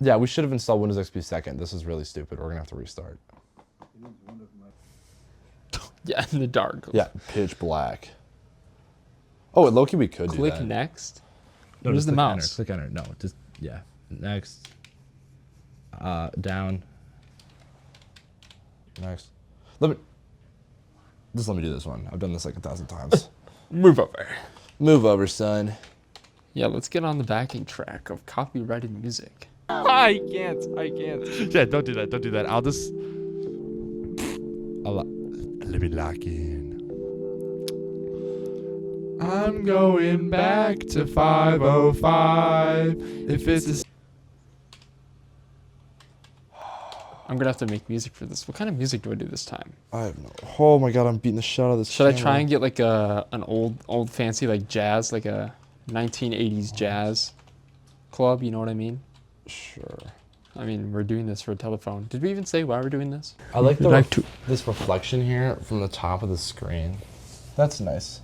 Yeah, we should have installed Windows XP second. This is really stupid. We're gonna have to restart. Yeah, in the dark. Yeah, pitch black. Oh, at Loki we could do that. Click next. No, Where's just the click mouse? Enter. Click enter. No, just yeah. Next. Down. Next. Let me do this one. I've done this like 1,000 times. Move over. Move over, son. Yeah, let's get on the backing track of copyrighted music. I can't. Yeah, don't do that. Don't do that. I'll just. Let me lock in. I'm going back to 505. If it's a. I'm gonna have to make music for this. What kind of music do I do this time? I have no. Oh my god, I'm beating the shit out of this. Should I try and get like an old fancy like jazz, like a 1980s jazz club? You know what I mean? Sure. I mean, we're doing this for a telephone. Did we even say why we're doing this? I like this reflection here from the top of the screen. That's nice.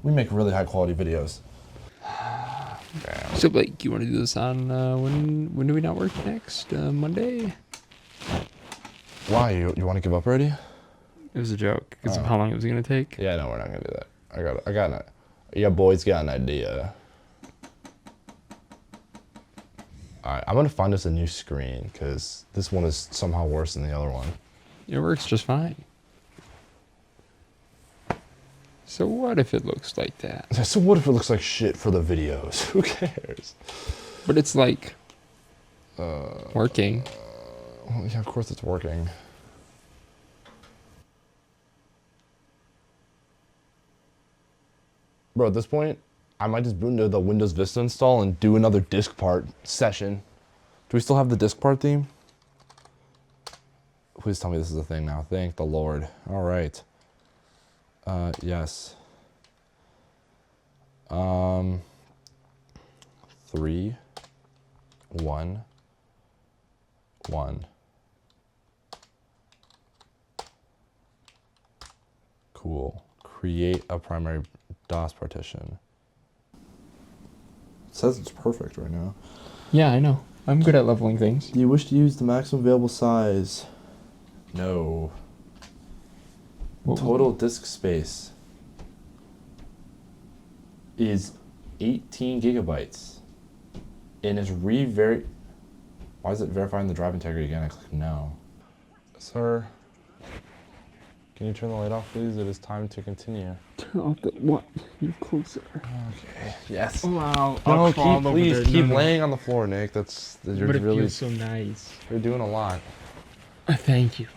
We make really high quality videos. So Blake, you want to do this on when do we not work next? Monday? Why? You want to give up already? It was a joke because of how long it was gonna take. Yeah, no, we're not gonna do that. I got it. Yeah, boys got an idea. Alright, I'm gonna find us a new screen because this one is somehow worse than the other one. It works just fine. So what if it looks like that? So what if it looks like shit for the videos? Who cares? But it's like working. Well, yeah, of course it's working. Bro, at this point, I might just boot into the Windows Vista install and do another disk part session. Do we still have the disk part theme? Please tell me this is a thing now. Thank the Lord. All right. Yes. 3, 1, 1. Cool. Create a primary DOS partition. It says it's perfect right now. Yeah, I know. I'm good at leveling things. Do you wish to use the maximum available size? No. Total disk space is 18 gigabytes. And it's why is it verifying the drive integrity again? I click no. Sir, can you turn the light off, please? It is time to continue. Turn off the what? You closer. Okay. Yes. Wow. No, please keep laying on the floor, Nick. You're But it really feels so nice. You're doing a lot. Thank you.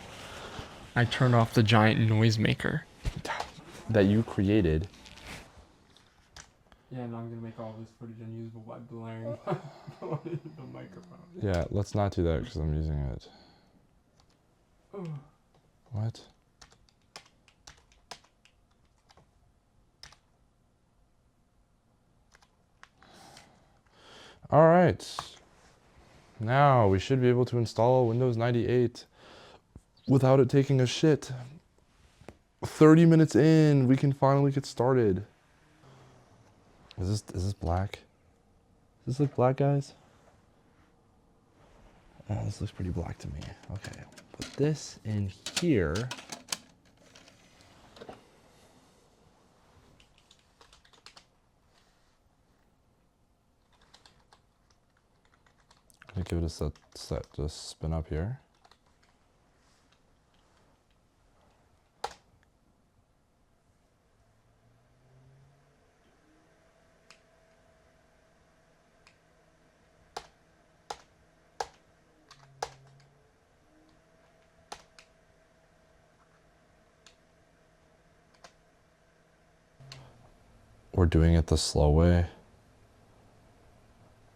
I turned off the giant noisemaker. That you created. Yeah, now I'm gonna make all this footage unusable by blaring the microphone. Yeah, let's not do that because I'm using it. What? All right. Now we should be able to install Windows 98 without it taking a shit. 30 minutes in, we can finally get started. Is this black? Does this look black, guys? Oh, this looks pretty black to me. Okay, put this in here. I'm gonna give it a set to spin up here. We're doing it the slow way.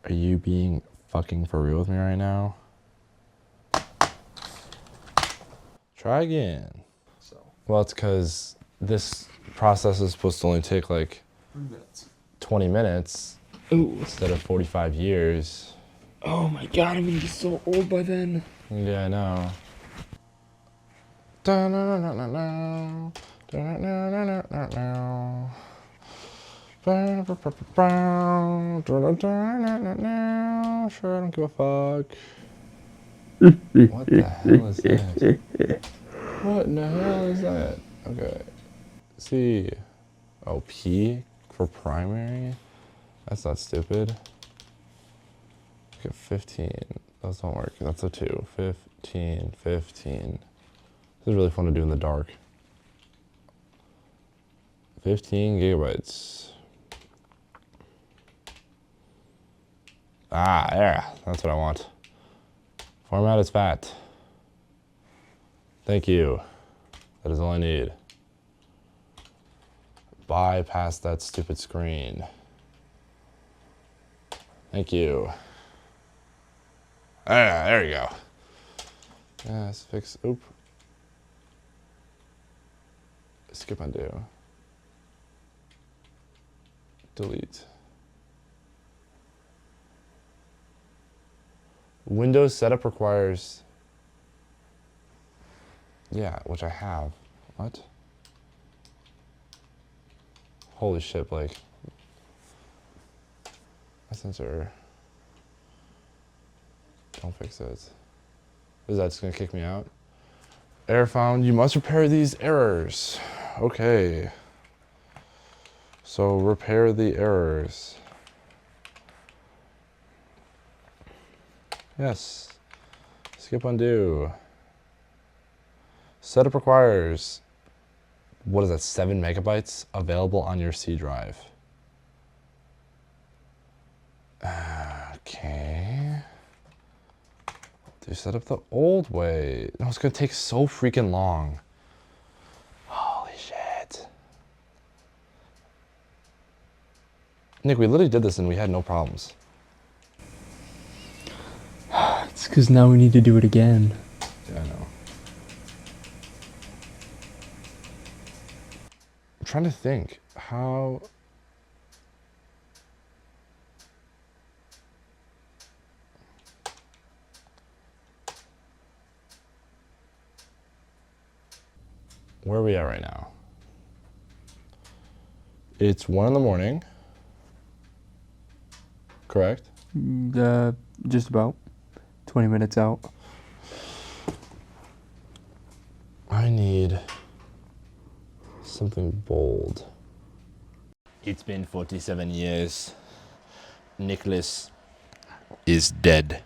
Are you being fucking for real with me right now? Try again. Well, it's because this process is supposed to only take like 20 minutes instead of 45 years. Oh my god, I'm gonna be so old by then. Yeah, I know. Sure, I don't give a fuck. What the hell is that? What in the hell is that? Okay. C. Oh, P for primary? That's not stupid. Okay, 15. Those don't work. That's a 2. 15, 15. This is really fun to do in the dark. 15 gigabytes. Ah, there. That's what I want. Format is fat. Thank you. That is all I need. Bypass that stupid screen. Thank you. Ah, there you go. Yeah, let's fix. Oop. Skip undo. Delete. Windows setup requires. Yeah, which I have. What? Holy shit, Blake. My sensor. Don't fix it. Is that just gonna kick me out? Error found. You must repair these errors. Okay. So repair the errors. Yes. Skip undo. Setup requires. What is that? 7 megabytes available on your C drive. Okay. Do set up the old way. No, it's gonna take so freaking long. Holy shit. Nick, we literally did this and we had no problems. It's because now we need to do it again. Yeah, I know. I'm trying to think how. Where are we at right now? It's 1 in the morning. Correct? Just about 20 minutes out. I need something bold. It's been 47 years. Nicholas is dead.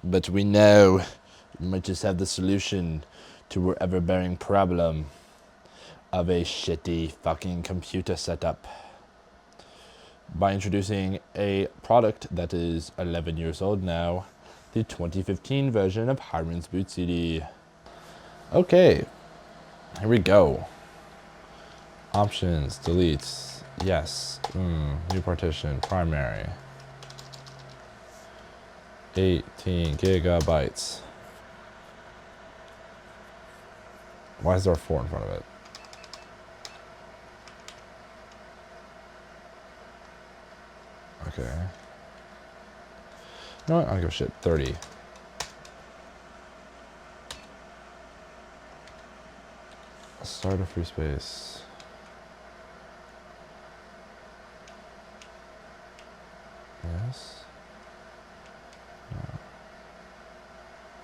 But we know we might just have the solution to our ever-bearing problem of a shitty fucking computer setup by introducing a product that is 11 years old now, the 2015 version of Hiram's Boot CD. Okay, here we go. Options, delete, yes, new partition, primary. 18 gigabytes. Why is there a 4 in front of it? Okay. You know what? I don't give a shit. 30. Start a free space. Yes. No.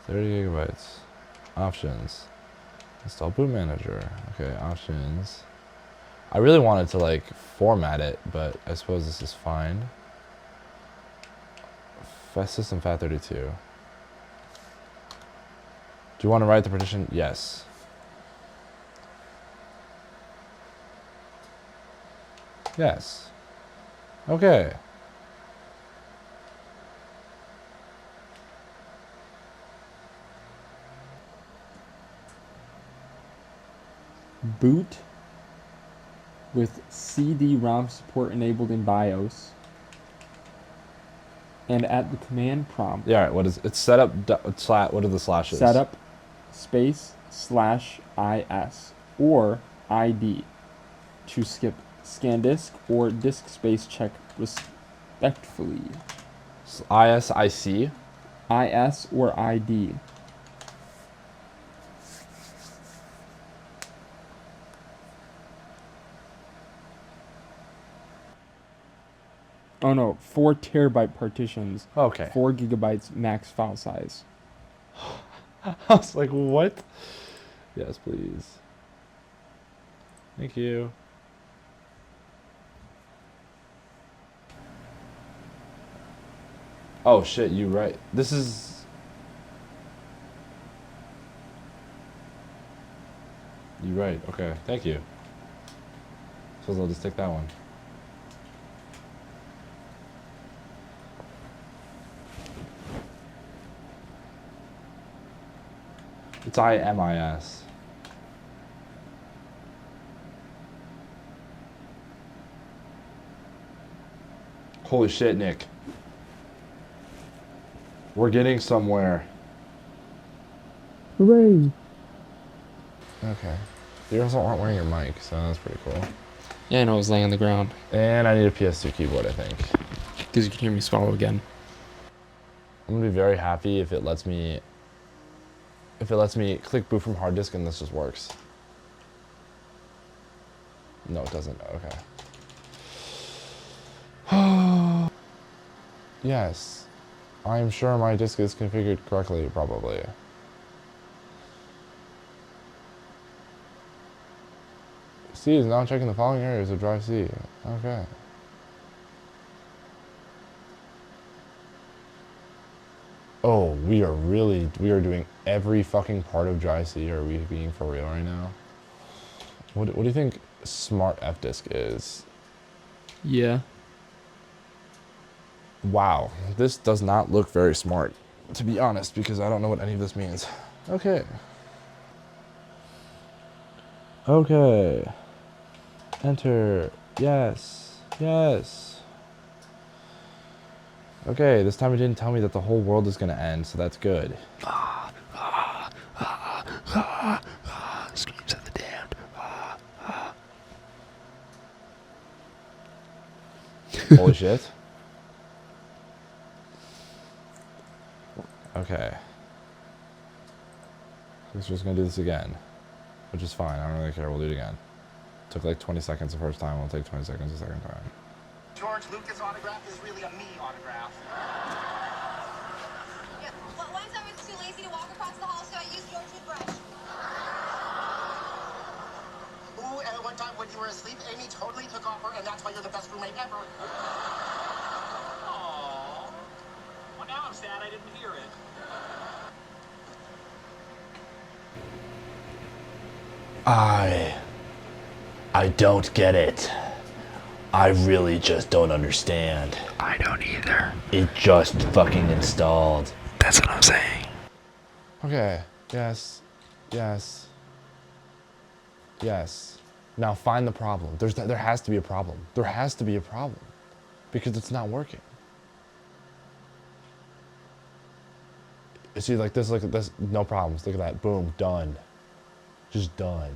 30 gigabytes. Options. Install boot manager. Okay, options. I really wanted to like format it, but I suppose this is fine. System FAT32. Do you want to write the partition? Yes. Yes. Okay. Boot with CD-ROM support enabled in BIOS. And at the command prompt. Yeah, all right. What is it? Setup. What are the slashes? Setup space /IS or ID to skip scan disk or disk space check respectfully. ISIC. IS or ID. Oh no, 4 terabyte partitions. Okay. 4 gigabytes max file size. I was like, what? Yes, please. Thank you. Oh shit, you right. This is... You right, okay. Thank you. Suppose I'll just take that one. It's IMIS. Holy shit, Nick. We're getting somewhere. Hooray! Okay. You also aren't wearing your mic, so that's pretty cool. Yeah, I know, I was laying on the ground. And I need a PS2 keyboard, I think. Because you can hear me swallow again. I'm gonna be very happy if it lets me click boot from hard disk and this just works. No, it doesn't. Okay. Yes. I'm sure my disk is configured correctly, probably. C is now checking the following areas of drive C. Okay. Oh, we are doing every fucking part of drive C. Are we being for real right now? What do you think smart F disk is? Yeah. Wow, this does not look very smart, to be honest, because I don't know what any of this means. Okay. Okay. Enter. Yes. Yes. Okay, this time it didn't tell me that the whole world is gonna end, so that's good. Screams of the damned. Holy shit. Okay. Guess we're just gonna do this again. Which is fine, I don't really care, we'll do it again. Took like 20 seconds the first time, we'll take 20 seconds the second time. George Lucas' autograph is really a me autograph. Yeah, one time I was too lazy to walk across the hall, so I used your toothbrush. Ooh, and at one time when you were asleep, Amy totally took off her, and that's why you're the best roommate ever. Aww. Well, now I'm sad I didn't hear it. I don't get it. I really just don't understand. I don't either. It just fucking installed. That's what I'm saying. Okay, yes, yes, yes. Now find the problem. There has to be a problem. There has to be a problem. Because it's not working. You see, like this, no problems. Look at that, boom, done. Just done.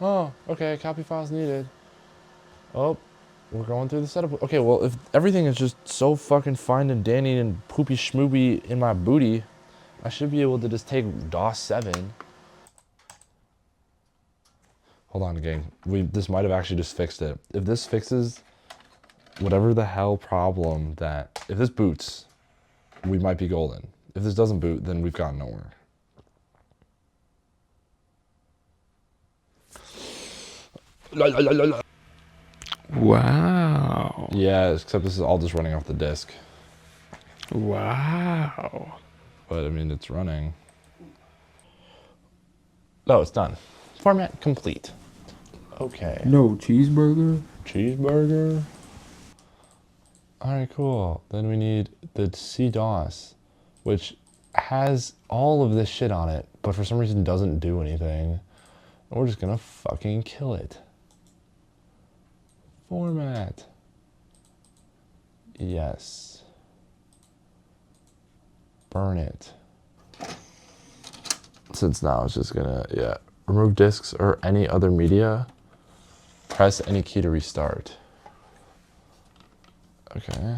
Oh, okay, copy files needed. Oh, we're going through the setup. Okay, well, if everything is just so fucking fine and dandy and poopy schmoopy in my booty, I should be able to just take DOS 7. Hold on, gang. This might have actually just fixed it. If this fixes whatever the hell problem if this boots, we might be golden. If this doesn't boot, then we've gotten nowhere. Wow. Yeah, except this is all just running off the disk. Wow. But I mean, it's running. Oh, it's done. Format complete. Okay. No cheeseburger? Cheeseburger. Alright, cool. Then we need the CDOS, which has all of this shit on it, but for some reason doesn't do anything. We're just gonna fucking kill it. Format. Yes. Burn it. Since now it's just gonna, yeah. Remove disks or any other media. Press any key to restart. Okay.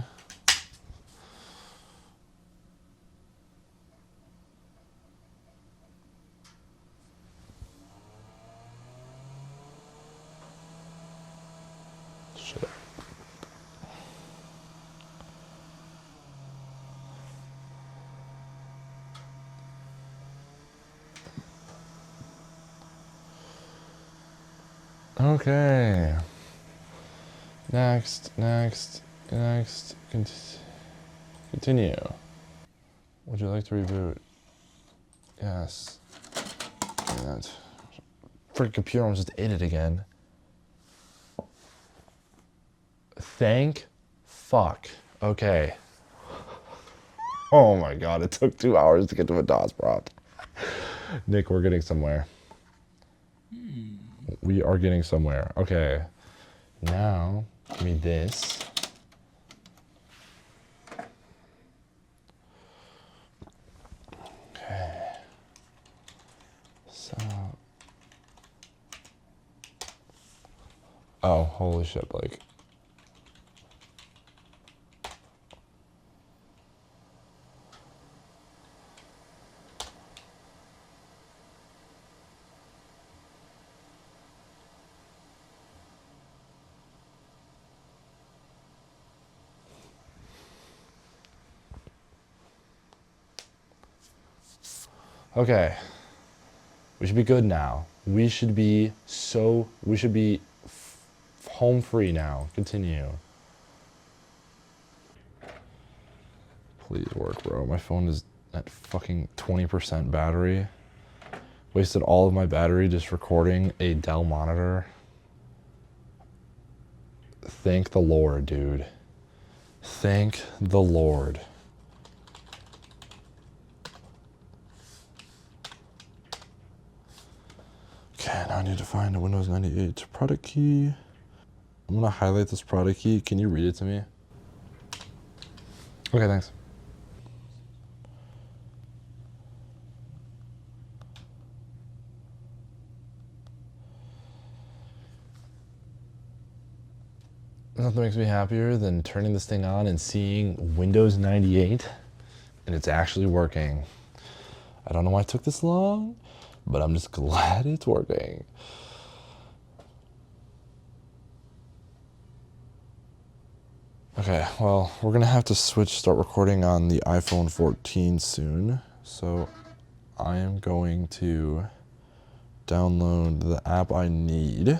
Shit. Okay. Next. Continue. Would you like to reboot? Yes. Okay, that freaking computer almost just ate it again. Thank fuck. Okay. Oh my god, it took 2 hours to get to a DOS prompt. Nick, we're getting somewhere. We are getting somewhere. Okay. Now, give me this. Okay. So. Oh, holy shit, Blake. Okay. We should be good now. We should be home free now. Continue. Please work, bro. My phone is at fucking 20% battery. Wasted all of my battery just recording a Dell monitor. Thank the Lord, dude. Thank the Lord. Okay, now I need to find a Windows 98 product key. I'm gonna highlight this product key. Can you read it to me? Okay, thanks. Nothing makes me happier than turning this thing on and seeing Windows 98, and it's actually working. I don't know why it took this long, but I'm just glad it's working. Okay, well, we're gonna have to start recording on the iPhone 14 soon. So I am going to download the app I need,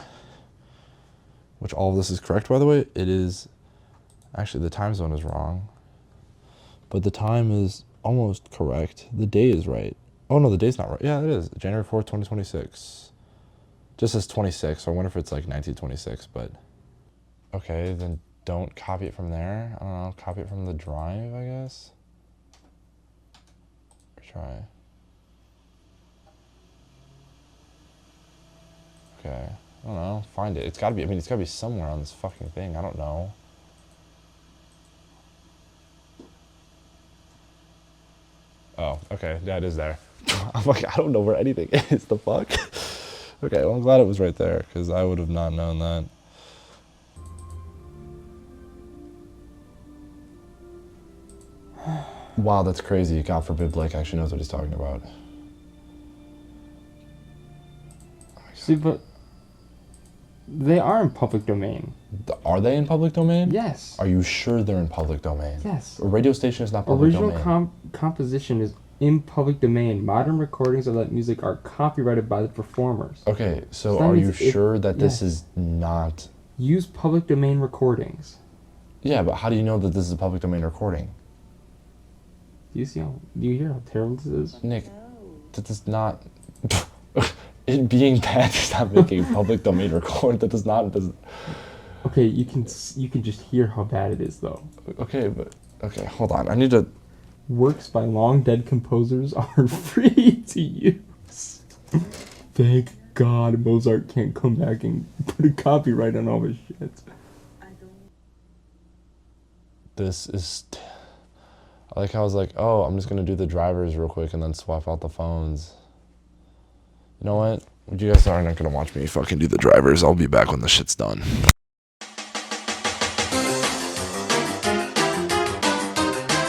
which all of this is correct, by the way. It is, actually the time zone is wrong, but the time is almost correct. The day is right. Oh no, the day's not right. Yeah, it is. January 4th, 2026. Just says 26, so I wonder if it's like 1926, but. Okay, then don't copy it from there. I don't know, copy it from the drive, I guess. Try. Okay, I don't know, find it. It's gotta be, it's gotta be somewhere on this fucking thing, I don't know. Oh, okay, yeah, it is there. I'm like, I don't know where anything is, the fuck? Okay, well, I'm glad it was right there, because I would have not known that. Wow, that's crazy. God forbid Blake actually knows what he's talking about. See, but they are in public domain. Are they in public domain? Yes. Are you sure they're in public domain? Yes. A radio station is not public domain. Original composition is in public domain. Modern recordings of that music are copyrighted by the performers. Okay, so that are you means if- sure that this yes. is not... Use public domain recordings. Yeah, but how do you know that this is a public domain recording? Do you hear how terrible this is? Nick, that does not... It being bad does not make a public domain record. That does not... Okay, you can just hear how bad it is, though. Okay, but... Okay, hold on. I need to... Works by long dead composers are free to use. Thank God Mozart can't come back and put a copyright on all his shit. This is... I like how I was like, oh, I'm just going to do the drivers real quick and then swap out the phones. You know what? You guys aren't going to watch me fucking do the drivers. I'll be back when the shit's done.